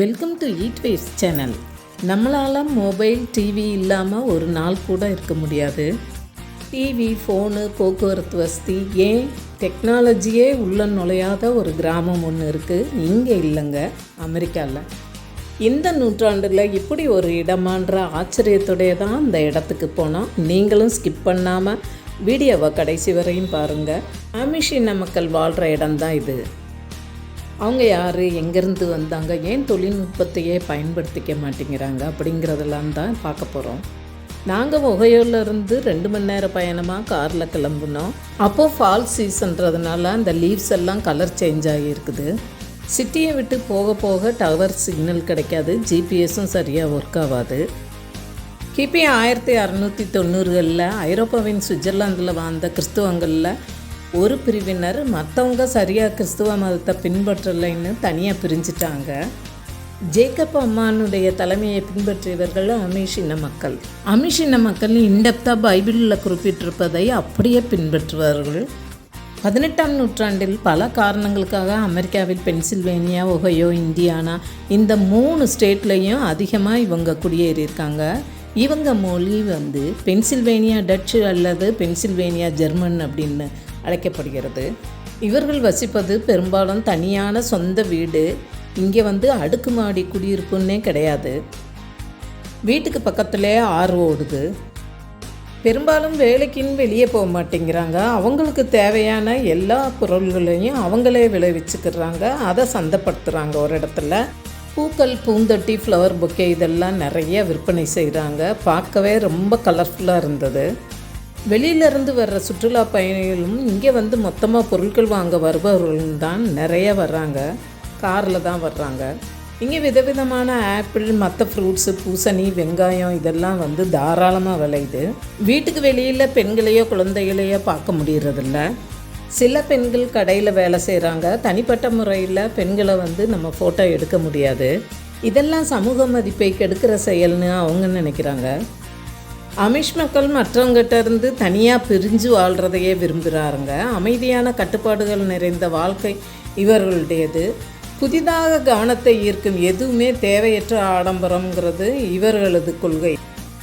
Welcome to eat ways channel. நம்மளால் mobile TV இல்லாமல் ஒரு நாள் கூட இருக்க முடியாது. டிவி, ஃபோனு, போக்குவரத்து வசதி, ஏன் டெக்னாலஜியே உள்ள நுழையாத ஒரு கிராமம் ஒன்று இருக்குது. இங்கே இல்லைங்க, அமெரிக்காவில். இந்த நூற்றாண்டில் இப்படி ஒரு இடமான்ற ஆச்சரியத்தோடைய தான் அந்த இடத்துக்கு போனோம். நீங்களும் ஸ்கிப் பண்ணாமல் வீடியோவை கடைசி வரையும் பாருங்கள். ஆமிஷின மக்கள் வாழ்கிற இடம்தான் இது. அவங்க யார், எங்கேருந்து வந்தாங்க, ஏன் தொழில்நுட்பத்தையே பயன்படுத்திக்க மாட்டேங்கிறாங்க அப்படிங்கிறதெல்லாம் தான் பார்க்க போகிறோம். நாங்கள் ஒகையோலேருந்து 2 மணி நேர பயணமாக காரில் கிளம்புனோம். அப்போது ஃபால் சீசன்றதுனால அந்த லீவ்ஸ் எல்லாம் கலர் சேஞ்ச் ஆகியிருக்குது. சிட்டியை விட்டு போக போக டவர் சிக்னல் கிடைக்காது, ஜிபிஎஸும் சரியாக ஒர்க் ஆகாது. கிபி 1690களில் ஐரோப்பாவின் சுவிட்சர்லாந்தில் வாழ்ந்த கிறிஸ்துவங்களில் ஒரு பிரிவினர் மற்றவங்க சரியாக கிறிஸ்துவ மதத்தை பின்பற்றலைன்னு தனியாக பிரிஞ்சிட்டாங்க. ஜேக்கப் அம்மானுடைய தலைமையை பின்பற்றியவர்கள் அமிஷின மக்கள். அமிஷின மக்கள் இன்டெப்த்தாக பைபிளில் குறிப்பிட்டிருப்பதை அப்படியே பின்பற்றுவார்கள். 18ஆம் நூற்றாண்டில் பல காரணங்களுக்காக அமெரிக்காவில் பென்சில்வேனியா, ஒகையோ, இந்தியானா இந்த 3 ஸ்டேட்லேயும் அதிகமாக இவங்க குடியேறியிருக்காங்க. இவங்க மொழி பென்சில்வேனியா டச்சு அல்லது பென்சில்வேனியா ஜெர்மன் அப்படின்னு அழைக்கப்படுகிறது. இவர்கள் வசிப்பது பெரும்பாலும் தனியான சொந்த வீடு. இங்கே அடுக்குமாடி குடியிருப்புன்னே கிடையாது. வீட்டுக்கு பக்கத்துலேயே ஆறு ஓடுது. பெரும்பாலும் வேலைக்குன்னு வெளியே போக மாட்டேங்கிறாங்க. அவங்களுக்கு தேவையான எல்லா பொருள்களையும் அவங்களே விளைவிச்சுக்கிறாங்க, அதை சந்தைப்படுத்துகிறாங்க. ஒரு இடத்துல பூக்கள், பூந்தொட்டி, ஃப்ளவர் பொக்கே இதெல்லாம் நிறைய விற்பனை செய்கிறாங்க. பார்க்கவே ரொம்ப கலர்ஃபுல்லாக இருந்தது. வெளியிலேருந்து வர்ற சுற்றுலா பயணிகளும் இங்கே மொத்தமாக பொருட்கள் வாங்க வருபவர்களும் தான் நிறைய வர்றாங்க. காரில் தான் வர்றாங்க. இங்கே விதவிதமான ஆப்பிள், மற்ற ஃப்ரூட்ஸு, பூசணி, வெங்காயம் இதெல்லாம் தாராளமாக விளையுது. வீட்டுக்கு வெளியில் பெண்களையோ குழந்தைகளையோ பார்க்க முடியறதில்ல. சில பெண்கள் கடையில் வேலை செய்கிறாங்க. தனிப்பட்ட முறையில் பெண்களை நம்ம ஃபோட்டோ எடுக்க முடியாது. இதெல்லாம் சமூக மதிப்பை கெடுக்கிற செயல்னு அவங்க நினைக்கிறாங்க. அமிஷ் மக்கள் மற்றவங்கிட்ட இருந்து தனியாக பிரிஞ்சு வாழ்கிறதையே விரும்புகிறாருங்க. அமைதியான கட்டுப்பாடுகள் நிறைந்த வாழ்க்கை இவர்களுடையது. புதிதாக கவனத்தை ஈர்க்கும் எதுவுமே தேவையற்ற ஆடம்பரங்கிறது இவர்களது கொள்கை.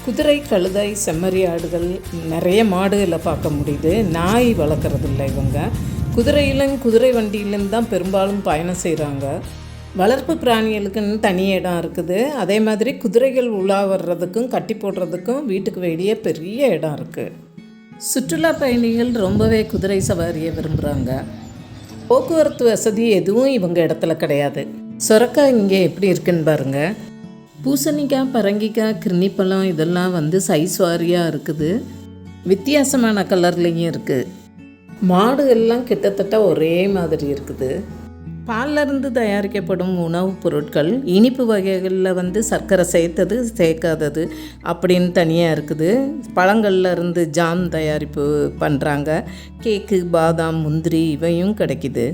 குதிரை, கழுதை, செம்மறி ஆடுகள், நிறைய மாடுகளை பார்க்க முடியுது. நாய் வளர்க்குறதில்ல இவங்க. குதிரை வண்டியிலேருந்து தான் பெரும்பாலும் பயணம் செய்கிறாங்க. வளர்ப்பு பிராணிகளுக்குன்னு தனி இடம் இருக்குது. அதே மாதிரி குதிரைகள் உலா வர்றதுக்கும் கட்டி போடுறதுக்கும் வீட்டுக்கு வெளியே பெரிய இடம் இருக்குது. சுற்றுலா பயணிகள் ரொம்பவே குதிரை சவாரியை விரும்புகிறாங்க. போக்குவரத்து வசதி எதுவும் இவங்க இடத்துல கிடையாது. சுரக்காய் இங்கே எப்படி இருக்குன்னு பாருங்கள். பூசணிக்காய், பரங்கிக்காய், கிர்னிப்பழம் இதெல்லாம் சைஸ் வாரியாக இருக்குது. வித்தியாசமான கலர்லேயும் இருக்குது. மாடுகள்லாம் கிட்டத்தட்ட ஒரே மாதிரி இருக்குது. பாலிலிருந்து தயாரிக்கப்படும் உணவுப் பொருட்கள், இனிப்பு வகைகளில் சர்க்கரை சேர்த்தது, சேர்க்காதது அப்படின்னு தனியாக இருக்குது. பழங்களில் இருந்து ஜாம் தயாரிப்பு பண்ணுறாங்க. கேக்கு, பாதாம், முந்திரி இவையும் கிடைக்கிது.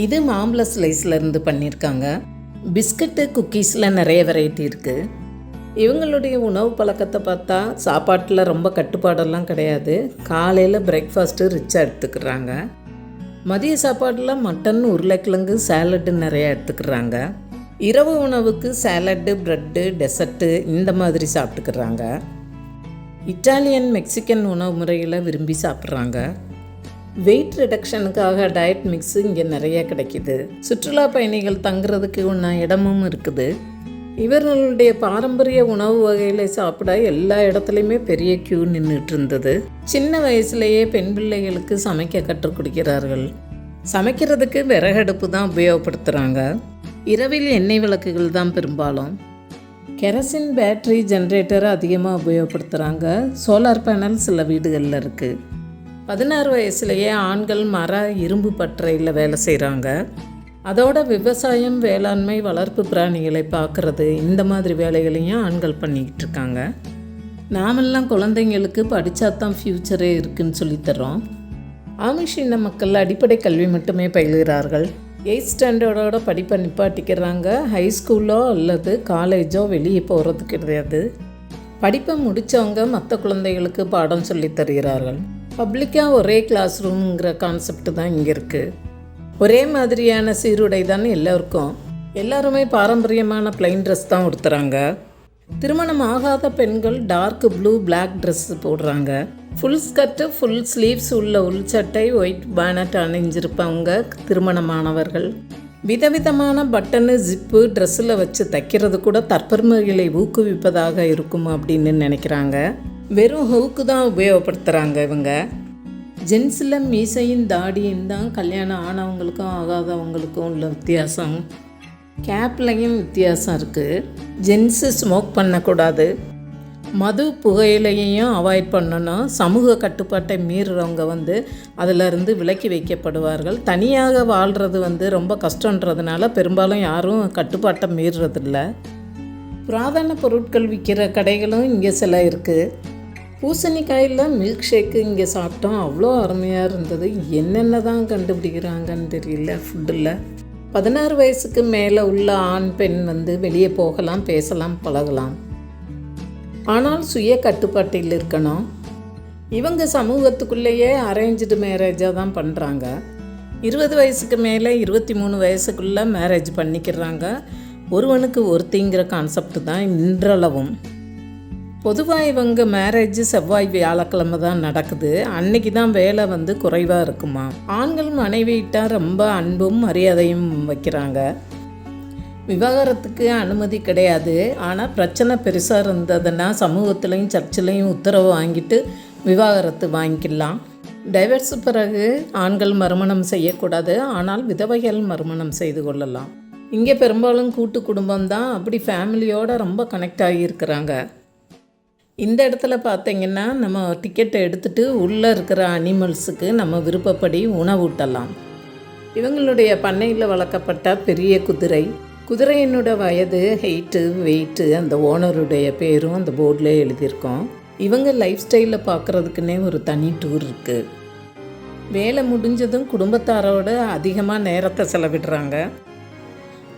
இது மாம்பழ ஸ்லைஸ்லேருந்து பண்ணியிருக்காங்க. பிஸ்கட்டு, குக்கீஸில் நிறைய வெரைட்டி இருக்குது. இவங்களுடைய உணவு பழக்கத்தை பார்த்தா சாப்பாட்டில் ரொம்ப கட்டுப்பாடெல்லாம் கிடையாது. காலையில் பிரேக்ஃபாஸ்ட்டு ரிச்சாக எடுத்துக்கிறாங்க. மதிய சாப்பாடில் மட்டன், உருளைக்கிழங்கு, சாலட்டு நிறையா எடுத்துக்கிறாங்க. இரவு உணவுக்கு சாலட்டு, ப்ரெட்டு, டெசர்ட்டு இந்த மாதிரி சாப்பிட்டுக்கிறாங்க. இட்டாலியன், மெக்சிகன் உணவு முறைகளை விரும்பி சாப்பிட்றாங்க. வெயிட் ரிடக்ஷனுக்காக டயட் மிக்ஸு இங்கே நிறைய கிடைக்கிது. சுற்றுலா பயணிகள் தங்குறதுக்கு ஒன்றா இடமும் இருக்குது. இவர்களுடைய பாரம்பரிய உணவு வகைகளை சாப்பிட எல்லா இடத்துலையுமே பெரிய க்யூ நின்றுட்டு இருந்தது. சின்ன வயசுலேயே பெண் பிள்ளைகளுக்கு சமைக்க கற்றுக் கொடுக்கிறார்கள். சமைக்கிறதுக்கு விறகடுப்பு தான் உபயோகப்படுத்துகிறாங்க. இரவில் எண்ணெய் விளக்குகள் தான் பெரும்பாலும். கெரசின், பேட்டரி, ஜென்ரேட்டரை அதிகமாக உபயோகப்படுத்துகிறாங்க. சோலார் பேனல் சில வீடுகளில் இருக்குது. 16 வயசுலேயே ஆண்கள் மர, இரும்பு பட்டறையில் வேலை செய்கிறாங்க. அதோட விவசாயம், வேளாண்மை, வளர்ப்பு பிராணிகளை பார்க்குறது இந்த மாதிரி வேலைகளையும் ஆண்கள் பண்ணிக்கிட்டு இருக்காங்க. நாமெல்லாம் குழந்தைங்களுக்கு படித்தாதான் ஃப்யூச்சரே இருக்குதுன்னு சொல்லித்தரோம். ஆமிஷின மக்கள் அடிப்படை கல்வி மட்டுமே பயில்கிறார்கள். 8th ஸ்டாண்டர்டோட படிப்பை நிப்பாட்டிக்கிறாங்க. ஹை ஸ்கூலோ அல்லது காலேஜோ வெளியே போகிறது கிடையாது. படிப்பை முடித்தவங்க மற்ற குழந்தைகளுக்கு பாடம் சொல்லி தருகிறார்கள். பப்ளிக்காக ஒரே கிளாஸ் ரூம்ங்கிற கான்செப்ட் தான் இங்கே இருக்குது. ஒரே மாதிரியான சீருடை தான் எல்லோருக்கும். எல்லாருமே பாரம்பரியமான பிளைன் ட்ரெஸ் தான் உடுத்துறாங்க. திருமணம் ஆகாத பெண்கள் டார்க் ப்ளூ பிளாக் ட்ரெஸ் போடுறாங்க. ஃபுல் ஸ்கர்ட்டு ஃபுல் ஸ்லீவ்ஸ் உள்ள உள்சட்டை ஒயிட் பேனட் அணிஞ்சிருப்பவங்க திருமணமானவர்கள். விதவிதமான பட்டனு ஜிப்பு ட்ரெஸ்ஸில் வச்சு தைக்கிறது கூட தற்பெருமைகளை ஊக்குவிப்பதாக இருக்கும் அப்படின்னு நினைக்கிறாங்க. வெறும் ஹூக்கு தான் உபயோகப்படுத்துகிறாங்க இவங்க. ஜென்ஸில் மீசையும் தாடியும் தான் கல்யாணம் ஆனவங்களுக்கும் ஆகாதவங்களுக்கும் உள்ள வித்தியாசம். கேப்லையும் வித்தியாசம் இருக்குது. ஜென்ஸு ஸ்மோக் பண்ணக்கூடாது, மது புகையிலையும் அவாய்ட் பண்ணணும். சமூக கட்டுப்பாட்டை மீறுறவங்க அதிலிருந்து விலக்கி வைக்கப்படுவார்கள். தனியாக வாழ்கிறது ரொம்ப கஷ்டன்றதுனால பெரும்பாலும் யாரும் கட்டுப்பாட்டை மீறுறதில்ல. புராதன பொருட்கள் விற்கிற கடைகளும் இங்கே சில இருக்குது. பூசணிக்காயில் மில்க் ஷேக்கு இங்கே சாப்பிட்டோம், அவ்வளோ அருமையாக இருந்தது. என்னென்ன தான் கண்டுபிடிக்கிறாங்கன்னு தெரியல ஃபுட்டில். 16 வயசுக்கு மேலே உள்ள ஆண் பெண் வெளியே போகலாம், பேசலாம், பழகலாம். ஆனால் சுய கட்டுப்பாட்டில் இருக்கணும். இவங்க சமூகத்துக்குள்ளேயே அரேஞ்சு மேரேஜாக தான் பண்ணுறாங்க. 20 வயசுக்கு மேலே 23 வயசுக்குள்ளே மேரேஜ் பண்ணிக்கிறாங்க. ஒருவனுக்கு ஒருத்திங்கிற கான்செப்ட் தான் இன்றளவும். பொதுவாக இவங்க மேரேஜ் செவ்வாய் வியாழக்கிழமை தான் நடக்குது. அன்னைக்கு தான் வேலை குறைவாக இருக்குமா. ஆண்கள் மனைவியிட்ட ரொம்ப அன்பும் மரியாதையும் வைக்கிறாங்க. விவாகரத்துக்கு அனுமதி கிடையாது. ஆனால் பிரச்சனை பெருசாக இருந்ததுன்னா சமூகத்துலேயும் சர்ச்சிலையும் உத்தரவு வாங்கிட்டு விவாகரத்து வாங்கிக்கலாம். டைவர்ஸ் பிறகு ஆண்கள் மறுமணம் செய்யக்கூடாது. ஆனால் விதவைகள் மறுமணம் செய்து கொள்ளலாம். இங்கே பெரும்பாலும் கூட்டு குடும்பம் தான். அப்படி ஃபேமிலியோடு ரொம்ப கனெக்ட் ஆகியிருக்கிறாங்க. இந்த இடத்துல பார்த்திங்கன்னா நம்ம டிக்கெட்டை எடுத்துகிட்டு உள்ளே இருக்கிற அனிமல்ஸுக்கு நம்ம விருப்பப்படி உணவூட்டலாம். இவங்களுடைய பண்ணையில் வளர்க்கப்பட்ட பெரிய குதிரையினோட வயது, ஹைட்டு, வெயிட்டு, அந்த ஓனருடைய பேரும் அந்த போர்டில் எழுதியிருக்கோம். இவங்க லைஃப் ஸ்டைலில் பார்க்குறதுக்குன்னே ஒரு தனி டூர் இருக்குது. வேலை முடிஞ்சதும் குடும்பத்தாரோடு அதிகமாக நேரத்தை செலவிடுறாங்க.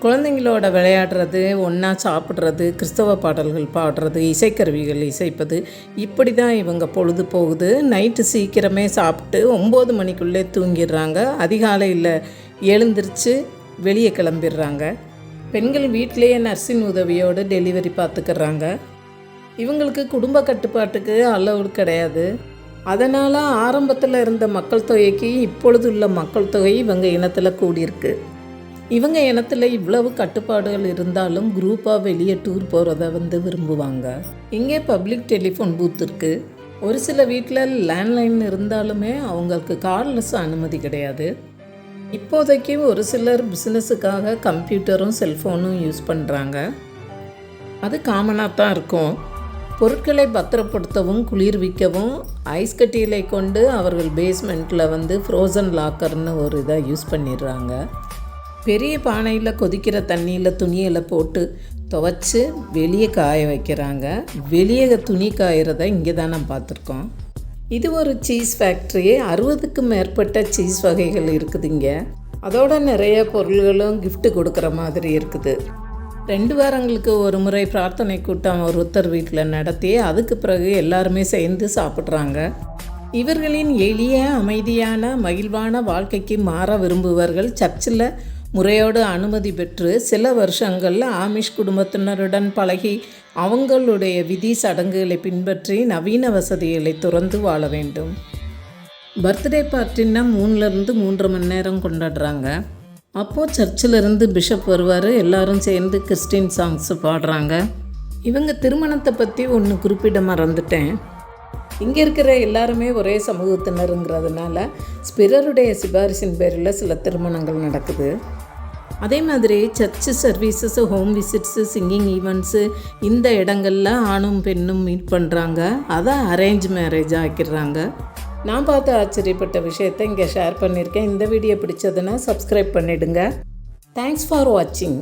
குழந்தைங்களோட விளையாடுறது, ஒன்றா சாப்பிட்றது, கிறிஸ்தவ பாடல்கள் பாடுறது, இசைக்கருவிகள் இசைப்பது, இப்படி தான் இவங்க பொழுது போகுது. நைட்டு சீக்கிரமே சாப்பிட்டு 9 மணிக்குள்ளே தூங்கிடுறாங்க. அதிகாலையில் எழுந்திரிச்சு வெளியே கிளம்பிடுறாங்க. பெண்கள் வீட்டிலேயே நர்ஸின் உதவியோடு டெலிவரி பார்த்துக்கிறாங்க. இவங்களுக்கு குடும்ப கட்டுப்பாட்டுக்கு அலவுட் கிடையாது. அதனால் ஆரம்பத்தில் இருந்த மக்கள் தொகைக்கு இப்பொழுது உள்ள மக்கள் தொகை இவங்க இனத்தில் கூடியிருக்கு. இவங்க இனத்தில் இவ்வளவு கட்டுப்பாடுகள் இருந்தாலும் குரூப்பாக வெளியே டூர் போகிறத விரும்புவாங்க. இங்கே பப்ளிக் டெலிஃபோன் பூத் இருக்குது. ஒரு சில வீட்டில் லேண்ட்லைன் இருந்தாலுமே அவங்களுக்கு கார்லெஸ் அனுமதி கிடையாது. இப்போதைக்கு ஒரு சிலர் பிஸ்னஸுக்காக கம்ப்யூட்டரும் செல்ஃபோனும் யூஸ் பண்ணுறாங்க. அது காமனாக தான் இருக்கும். பொருட்களை பத்திரப்படுத்தவும் குளிர்விக்கவும் ஐஸ் கட்டிகளை கொண்டு அவர்கள் பேஸ்மெண்ட்டில் ஃப்ரோசன் லாக்கர்னு ஒரு இதை யூஸ் பண்ணிடுறாங்க. பெரிய பானையில் கொதிக்கிற தண்ணியில் துணியில் போட்டு துவைச்சி வெளியே காய வைக்கிறாங்க. வெளியே துணி காயறத இங்கே தான் நான் பார்த்துருக்கோம். இது ஒரு சீஸ் ஃபேக்ட்ரி. 60க்கும் மேற்பட்ட சீஸ் வகைகள் இருக்குதுங்க. அதோட நிறைய பொருள்களும் gift கொடுக்குற மாதிரி இருக்குது. 2 வாரங்களுக்கு ஒரு முறை பிரார்த்தனை கூட்டம் ஒருத்தர் வீட்டில் நடத்தி அதுக்கு பிறகு எல்லாருமே சேர்ந்து சாப்பிட்றாங்க. இவர்களின் எளிய அமைதியான மகிழ்வான வாழ்க்கைக்கு மாற விரும்புவர்கள் சர்ச்சில் முறையோடு அனுமதி பெற்று சில வருஷங்கள் ஆமிஷ் குடும்பத்தினருடன் பழகி அவங்களுடைய விதி சடங்குகளை பின்பற்றி நவீன வசதிகளை துறந்து வாழ வேண்டும். பர்த்டே பார்ட்டின்னா 3லேருந்து 3.5 மணி நேரம் கொண்டாடுறாங்க. அப்போது சர்ச்சிலிருந்து பிஷப் வருவார். எல்லோரும் சேர்ந்து கிறிஸ்டின் சாங்ஸ் பாடுறாங்க. இவங்க திருமணத்தை பற்றி ஒன்று குறிப்பிட மறந்துட்டேன். இங்கே இருக்கிற எல்லாருமே ஒரே சமூகத்தினருங்கிறதுனால பிறருடைய சிபாரிசின் பேரில் சில திருமணங்கள் நடக்குது. அதே மாதிரி church services, home visits, singing events, இந்த இடங்களில் ஆணும் பெண்ணும் மீட் பண்ணுறாங்க. அதை அரேஞ்ச் மேரேஜ் ஆக்கிடுறாங்க. நான் பார்த்து ஆச்சரியப்பட்ட விஷயத்தை இங்கே ஷேர் பண்ணியிருக்கேன். இந்த வீடியோ பிடிச்சதுன்னா சப்ஸ்கிரைப் பண்ணிவிடுங்க. தேங்க்ஸ் ஃபார் வாட்சிங்.